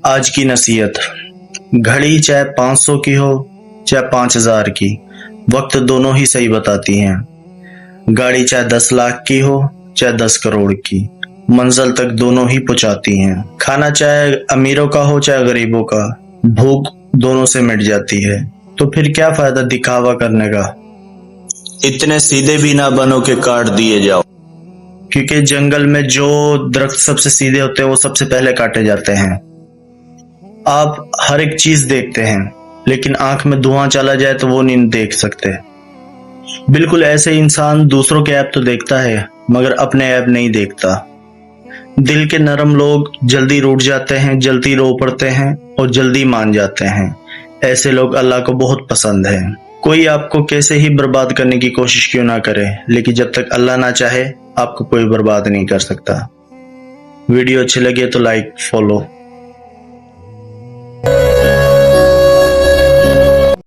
आज की नसीहत। घड़ी चाहे 500 की हो चाहे 5000 की, वक्त दोनों ही सही बताती हैं। गाड़ी चाहे 10 लाख की हो चाहे 10 करोड़ की, मंजिल तक दोनों ही पहुंचाती हैं। खाना चाहे अमीरों का हो चाहे गरीबों का, भूख दोनों से मिट जाती है। तो फिर क्या फायदा दिखावा करने का। इतने सीधे भी ना बनो कि काट दिए जाओ। क्योंकि जंगल में जो दरख्त सबसे सीधे होते हैं वो सबसे पहले काटे जाते हैं। आप हर एक चीज देखते हैं, लेकिन आंख में धुआं चला जाए तो वो नहीं देख सकते। बिल्कुल ऐसे इंसान दूसरों के ऐप तो देखता है, मगर अपने ऐप नहीं देखता। दिल के नरम लोग जल्दी रूठ जाते हैं, जल्दी रो पड़ते हैं और जल्दी मान जाते हैं। ऐसे लोग अल्लाह को बहुत पसंद है। कोई आपको कैसे ही बर्बाद करने की कोशिश क्यों ना करे, लेकिन जब तक अल्लाह ना चाहे आपको कोई बर्बाद नहीं कर सकता। वीडियो अच्छी लगे तो लाइक फॉलो।